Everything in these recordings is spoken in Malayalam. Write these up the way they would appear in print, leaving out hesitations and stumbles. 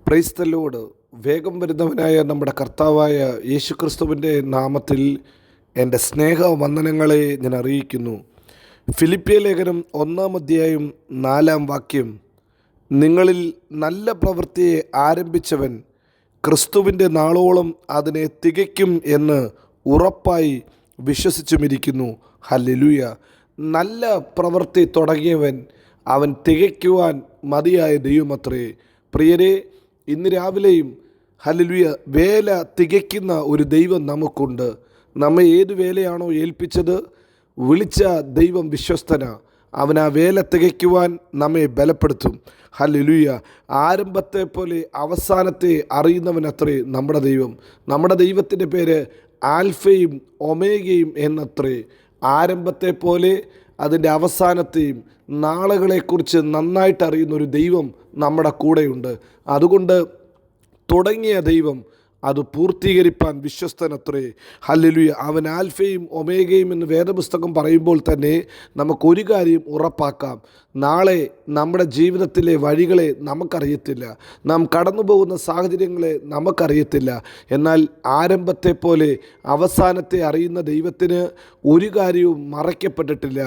Praise the Lord. വേഗം വരുന്നവനായ നമ്മുടെ കർത്താവായ യേശുക്രിസ്തുവിൻ്റെ നാമത്തിൽ എൻ്റെ സ്നേഹവന്ദനങ്ങളെ ഞാൻ അറിയിക്കുന്നു. ഫിലിപ്പിയ ലേഖനം 1-4 നിങ്ങളിൽ നല്ല പ്രവൃത്തിയെ ആരംഭിച്ചവൻ ക്രിസ്തുവിൻ്റെ നാളോളം അതിനെ തികയ്ക്കും എന്ന് ഉറപ്പായി വിശ്വസിച്ചുമിരിക്കുന്നു. ഹല്ലേലൂയ. നല്ല പ്രവൃത്തി തുടങ്ങിയവൻ അവൻ തികയ്ക്കുവാൻ മതിയായ ദൈവമത്രേ. പ്രിയരെ, ഇന്ന് രാവിലെയും ഹല്ലേലൂയ വേല തികയ്ക്കുന്ന ഒരു ദൈവം നമുക്കുണ്ട്. നമ്മെ ഏത് വേലയാണോ ഏൽപ്പിച്ചത്, വിളിച്ച ദൈവം വിശ്വസ്തനാ. അവൻ ആ വേല തികയ്ക്കുവാൻ നമ്മെ ബലപ്പെടുത്തും. ഹല്ലേലൂയ. ആരംഭത്തെ പോലെ അവസാനത്തെ അറിയുന്നവനത്രേ നമ്മുടെ ദൈവം. നമ്മുടെ ദൈവത്തിൻ്റെ പേര് ആൽഫയും ഒമേഗയും എന്നത്രേ. ആരംഭത്തെ പോലെ അതിൻ്റെ അവസാനത്തെയും നാളുകളെക്കുറിച്ച് നന്നായിട്ട് അറിയുന്ന ഒരു ദൈവം നമ്മുടെ കൂടെയുണ്ട്. അതുകൊണ്ട് തുടങ്ങിയ ദൈവം അത് പൂർത്തീകരിപ്പാൻ വിശ്വസ്തനത്രേ. ഹല്ലേലൂയ. അവൻ ആൽഫയും ഒമേഗയും എന്ന് വേദപുസ്തകം പറയുമ്പോൾ തന്നെ നമുക്കൊരു കാര്യം ഉറപ്പാക്കാം. നാളെ നമ്മുടെ ജീവിതത്തിലെ വഴികളെ നമുക്കറിയത്തില്ല, നാം കടന്നു പോകുന്ന സാഹചര്യങ്ങളെ നമുക്കറിയത്തില്ല. എന്നാൽ ആരംഭത്തെ പോലെ അവസാനത്തെ അറിയുന്ന ദൈവത്തിന് ഒരു കാര്യവും മറയ്ക്കപ്പെട്ടിട്ടില്ല.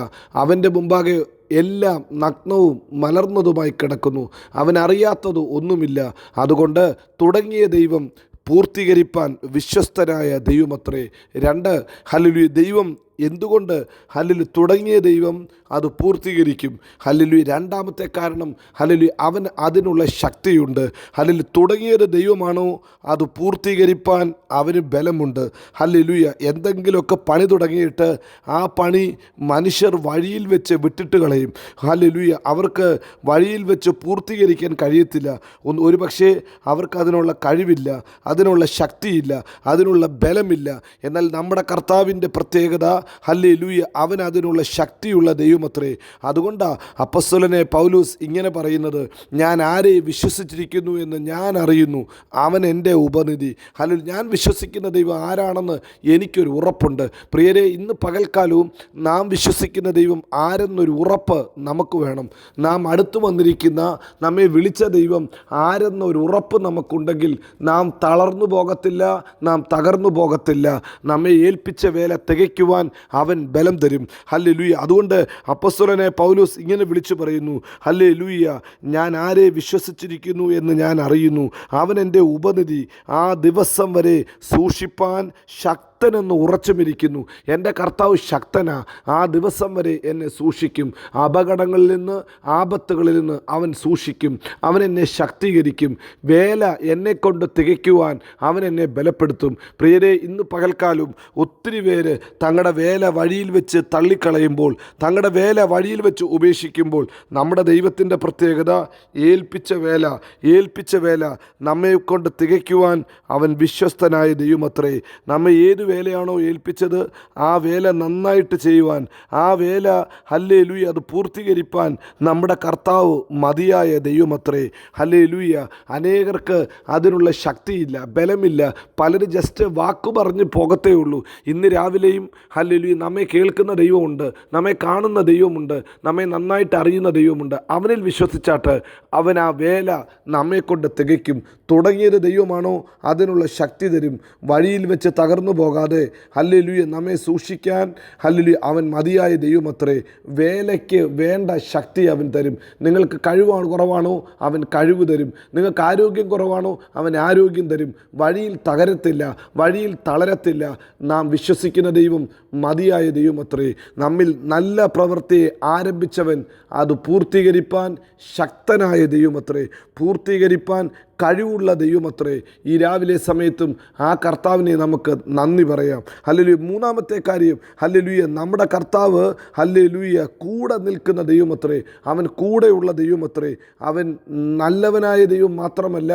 അവൻ്റെ മുമ്പാകെ എല്ലാം നഗ്നവും മലർന്നതുമായി കിടക്കുന്നു. അവനറിയാത്തത് ഒന്നുമില്ല. അതുകൊണ്ട് തുടങ്ങിയ ദൈവം പൂർത്തീകരിപ്പാൻ വിശ്വസ്തനായ ദൈവമത്രേ. 2, ഹല്ലേലൂയ. ദൈവം എന്തുകൊണ്ട് ഹല്ലേലൂയ തുടങ്ങിയ ദൈവം അത് പൂർത്തീകരിക്കും? ഹല്ലേലൂയ. രണ്ടാമത്തെ കാരണം ഹല്ലേലൂയ അവൻ അതിനുള്ള ശക്തിയുണ്ട്. ഹല്ലേലൂയ. തുടങ്ങിയത് ദൈവമാണോ അത് പൂർത്തീകരിപ്പാൻ അവന് ബലമുണ്ട്. ഹല്ലേലൂയ. എന്തെങ്കിലുമൊക്കെ പണി തുടങ്ങിയിട്ട് ആ പണി മനുഷ്യർ വഴിയിൽ വെച്ച് വിട്ടിട്ട് കളയും. ഹല്ലേലൂയ. അവർക്ക് വഴിയിൽ വെച്ച് പൂർത്തീകരിക്കാൻ കഴിയത്തില്ല. ഒരു പക്ഷേ അവർക്ക് അതിനുള്ള കഴിവില്ല, അതിനുള്ള ശക്തിയില്ല, അതിനുള്ള ബലമില്ല. എന്നാൽ നമ്മുടെ കർത്താവിൻ്റെ പ്രത്യേകത ഹല്ലേലൂയ അവൻ അതിനുള്ള ശക്തിയുള്ള ദൈവമത്രേ. അതുകൊണ്ടാണ് അപ്പോസ്തലനായ പൗലോസ് ഇങ്ങനെ പറയുന്നത്, ഞാൻ ആരെ വിശ്വസിച്ചിരിക്കുന്നു എന്ന് ഞാൻ അറിയുന്നു, അവൻ എൻ്റെ ഉപനിധി. ഹല്ലേലൂയ. ഞാൻ വിശ്വസിക്കുന്ന ദൈവം ആരാണെന്ന് എനിക്കൊരു ഉറപ്പുണ്ട്. പ്രിയരെ, ഇന്ന് പകൽക്കാലവും നാം വിശ്വസിക്കുന്ന ദൈവം ആരെന്നൊരു ഉറപ്പ് നമുക്ക് വേണം. നാം അടുത്തു വന്നിരിക്കുന്ന നമ്മെ വിളിച്ച ദൈവം ആരെന്നൊരു ഉറപ്പ് നമുക്കുണ്ടെങ്കിൽ നാം തളർന്നു പോകത്തില്ല, നാം തകർന്നു പോകത്തില്ല. നമ്മെ ഏൽപ്പിച്ച വേല തികയ്ക്കുവാൻ അവൻ ബലം തരും. ഹല്ലേലൂയ. അതുകൊണ്ട് അപ്പോസ്തലനായ പൗലോസ് ഇങ്ങനെ വിളിച്ചു പറയുന്നു, ഹല്ലേലൂയ, ഞാൻ ആരെ വിശ്വസിച്ചിരിക്കുന്നു എന്ന് ഞാൻ അറിയുന്നു, അവൻ എൻ്റെ ഉപനിധി, ആ ദിവസം വരെ സൂക്ഷിപ്പാൻ ശക്തനെന്ന് ഉറച്ചുമിരിക്കുന്നു. എൻ്റെ കർത്താവ് ശക്തനാ, ആ ദിവസം വരെ എന്നെ സൂക്ഷിക്കും. അപകടങ്ങളിൽ നിന്ന്, ആപത്തുകളിൽ നിന്ന് അവൻ സൂക്ഷിക്കും. അവൻ എന്നെ ശക്തീകരിക്കും. വേല എന്നെക്കൊണ്ട് തികയ്ക്കുവാൻ അവൻ എന്നെ ബലപ്പെടുത്തും. പ്രിയരെ, ഇന്ന് പകൽക്കാലം ഒത്തിരി പേര് തങ്ങളുടെ വേല വഴിയിൽ വെച്ച് തള്ളിക്കളയുമ്പോൾ, തങ്ങളുടെ വേല വഴിയിൽ വെച്ച് ഉപേക്ഷിക്കുമ്പോൾ, നമ്മുടെ ദൈവത്തിൻ്റെ പ്രത്യേകത ഏൽപ്പിച്ച വേല നമ്മെ കൊണ്ട് തികയ്ക്കുവാൻ അവൻ വിശ്വസ്തനായ ദൈവമത്രേ. നമ്മെ ഏത് വേലയാണോ ഏൽപ്പിച്ചത് ആ വേല നന്നായിട്ട് ചെയ്യുവാൻ, ആ വേല ഹല്ലേലൂയ അത് പൂർത്തീകരിപ്പാൻ നമ്മുടെ കർത്താവ് മതിയായ ദൈവമത്രേ. ഹല്ലേലൂയ. അനേകർക്ക് അതിനുള്ള ശക്തിയില്ല, ബലമില്ല. പലരും ജസ്റ്റ് വാക്കു പറഞ്ഞ് പോകത്തേ ഉള്ളൂ. ഇന്ന് രാവിലെയും ഹല്ലേലൂയ നമ്മെ കേൾക്കുന്ന ദൈവമുണ്ട്, നമ്മെ കാണുന്ന ദൈവമുണ്ട്, നമ്മെ നന്നായിട്ട് അറിയുന്ന ദൈവമുണ്ട്. അവനിൽ വിശ്വസിച്ചാട്ട് അവൻ ആ വേല നമ്മെക്കൊണ്ട് തികയ്ക്കും. തുടങ്ങിയത് ദൈവമാണോ അതിനുള്ള ശക്തി തരും. വഴിയിൽ വെച്ച് തകർന്നു പോകാതെ ഹല്ലേലൂയ നമ്മെ സൂക്ഷിക്കാൻ ഹല്ലേലൂയ അവൻ മതിയായ ദൈവമത്രേ. വേലയ്ക്ക് വേണ്ട ശക്തി അവൻ തരും. നിങ്ങൾക്ക് കഴിവാണ് കുറവാണോ അവൻ കഴിവ് തരും. നിങ്ങൾക്ക് ആരോഗ്യം കുറവാണോ അവൻ ആരോഗ്യം തരും. വഴിയിൽ തകരത്തില്ല, വഴിയിൽ തളരത്തില്ല. നാം വിശ്വസിക്കുന്ന ദൈവം മതിയായ ദൈവമത്രേ. നമ്മിൽ നല്ല പ്രവൃത്തിയെ ആരംഭിച്ചവൻ അത് പൂർത്തീകരിപ്പാൻ ശക്തനായ ദൈവമത്രേ, പൂർത്തീകരിപ്പാൻ കഴിവുള്ള ദൈവമത്രേ. ഈ രാവിലെ സമയത്തും ആ കർത്താവിനെ നമുക്ക് നന്ദി പറയാം. ഹല്ലേലൂയ. മൂന്നാമത്തെ കാര്യം, ഹല്ലേലൂയ നമ്മുടെ കർത്താവ് ഹല്ലേലൂയ കൂടെ നിൽക്കുന്ന ദൈവമത്രേ. അവൻ കൂടെയുള്ള ദൈവമത്രേ. അവൻ നല്ലവനായ ദൈവം മാത്രമല്ല,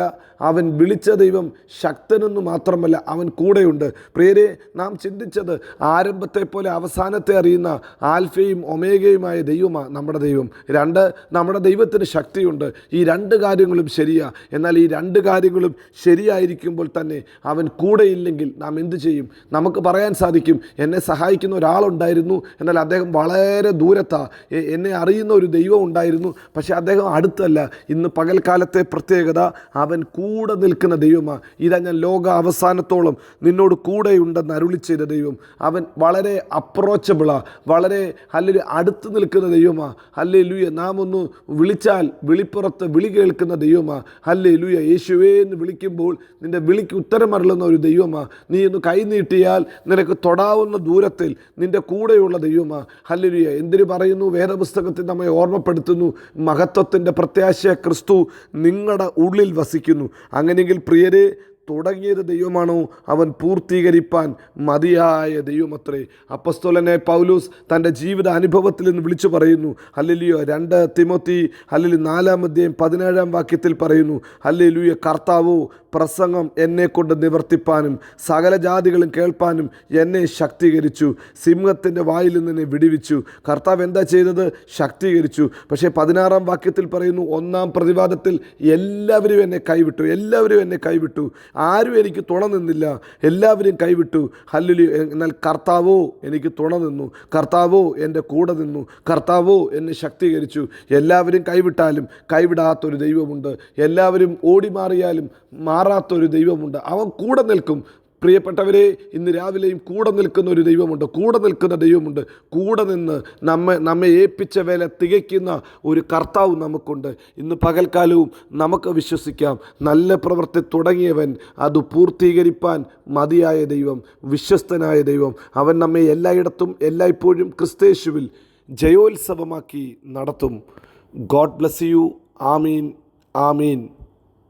അവൻ വിളിച്ച ദൈവം ശക്തനെന്ന് മാത്രമല്ല, അവൻ കൂടെയുണ്ട്. പ്രിയരെ, നാം ചിന്തിച്ചത് ആരംഭത്തെ പോലെ അവസാനത്തെ അറിയുന്ന ആൽഫയും ഒമേഗയുമായ ദൈവമാണ് നമ്മുടെ ദൈവം. 2, നമ്മുടെ ദൈവത്തിന് ശക്തിയുണ്ട്. ഈ 2 കാര്യങ്ങളും ശരിയാ. എന്നാൽ ഈ രണ്ട് കാര്യങ്ങളും ശരിയായിരിക്കുമ്പോൾ തന്നെ അവൻ കൂടെയില്ലെങ്കിൽ നാം എന്ത് ചെയ്യും? നമുക്ക് പറയാൻ സാധിക്കും, എന്നെ സഹായിക്കുന്ന ഒരാളുണ്ടായിരുന്നു, എന്നാൽ അദ്ദേഹം വളരെ ദൂരത്താണ്. എന്നെ അറിയുന്ന ഒരു ദൈവം ഉണ്ടായിരുന്നു, പക്ഷേ അദ്ദേഹം അടുത്തല്ല. ഇന്ന് പകൽക്കാലത്തെ പ്രത്യേകത, അവൻ കൂടെ നിൽക്കുന്ന ദൈവമാണ്. ഇതാ ഞാൻ ലോക അവസാനത്തോളം നിന്നോട് കൂടെയുണ്ടെന്ന് അരുളി ചെയ്ത ദൈവം. അവൻ വളരെ അപ്രോച്ചബിളാണ്, വളരെ അടുത്ത് നിൽക്കുന്ന ദൈവമാണ്. ഹല്ലേലൂയ. നാം ഒന്ന് വിളിച്ചാൽ വിളിപ്പുറത്ത് വിളി കേൾക്കുന്ന ദൈവമാണ്. ഹല്ലേലൂയ. യേശുവേ എന്ന് വിളിക്കുമ്പോൾ നിൻ്റെ വിളിക്ക് ഉത്തരമരുളുന്ന ഒരു ദൈവമാണ്. നീ ഒന്ന് കൈ നീട്ടിയാൽ നിനക്ക് തൊടാവുന്ന ദൂരത്തിൽ നിൻ്റെ കൂടെയുള്ള ദൈവമാണ്. ഹല്ലേലൂയ. എന്തിനു പറയുന്നു? വേദപുസ്തകത്തിൽ നമ്മെ ഓർമ്മപ്പെടുത്തുന്നു, മഹത്വത്തിൻ്റെ പ്രത്യാശ ക്രിസ്തു നിങ്ങളുടെ ഉള്ളിൽ വസിക്കുന്നു. അങ്ങനെയെങ്കിൽ പ്രിയരെ, തുടങ്ങിയത് ദൈവമാണോ, അവൻ പൂർത്തീകരിപ്പാൻ മതിയായ ദൈവമത്രേ. അപ്പോസ്തലനായ പൗലോസ് തൻ്റെ ജീവിത അനുഭവത്തിൽ നിന്ന് വിളിച്ചു പറയുന്നു. ഹല്ലേലൂയ. 2 തിമോത്തി 4:17 പറയുന്നു, ഹല്ലേലൂയ, കർത്താവോ പ്രസംഗം എന്നെക്കൊണ്ട് നിവർത്തിപ്പാനും സകല ജാതികളും കേൾപ്പാനും എന്നെ ശക്തീകരിച്ചു. സിംഹത്തിൻ്റെ വായിൽ നിന്ന് എന്നെ വിടുവിച്ചു. കർത്താവ് എന്താ ചെയ്തത്? ശക്തീകരിച്ചു. പക്ഷേ 16 പറയുന്നു, 1-ാം പ്രതിവാദത്തിൽ എല്ലാവരും എന്നെ കൈവിട്ടു, ആരും എനിക്ക് തുണ നിന്നില്ല, എല്ലാവരും കൈവിട്ടു. ഹല്ലേലൂയ. എന്നാൽ കർത്താവോ എനിക്ക് തുണ നിന്നു, കർത്താവോ എൻ്റെ കൂടെ നിന്നു, കർത്താവോ എന്നെ ശക്തീകരിച്ചു. എല്ലാവരും കൈവിട്ടാലും കൈവിടാത്തൊരു ദൈവമുണ്ട്. എല്ലാവരും ഓടി മാറിയാലും മാറാത്തൊരു ദൈവമുണ്ട്. അവൻ കൂടെ നിൽക്കും. പ്രിയപ്പെട്ടവരെ, ഇന്ന് രാവിലെയും കൂടെ നിൽക്കുന്ന ഒരു ദൈവമുണ്ട്, കൂടെ നിന്ന് നമ്മെ ഏൽപ്പിച്ച വേല തികയ്ക്കുന്ന ഒരു കർത്താവ് നമുക്കുണ്ട്. ഇന്ന് പകൽക്കാലവും നമുക്ക് വിശ്വസിക്കാം, നല്ല പ്രവൃത്തി തുടങ്ങിയവൻ അത് പൂർത്തീകരിപ്പാൻ മതിയായ ദൈവം, വിശ്വസ്തനായ ദൈവം. അവൻ നമ്മെ എല്ലായിടത്തും എല്ലായ്പ്പോഴും ക്രിസ്തയേശുവിൽ ജയോത്സവമാക്കി നടത്തും. God bless you. Amin, Amin.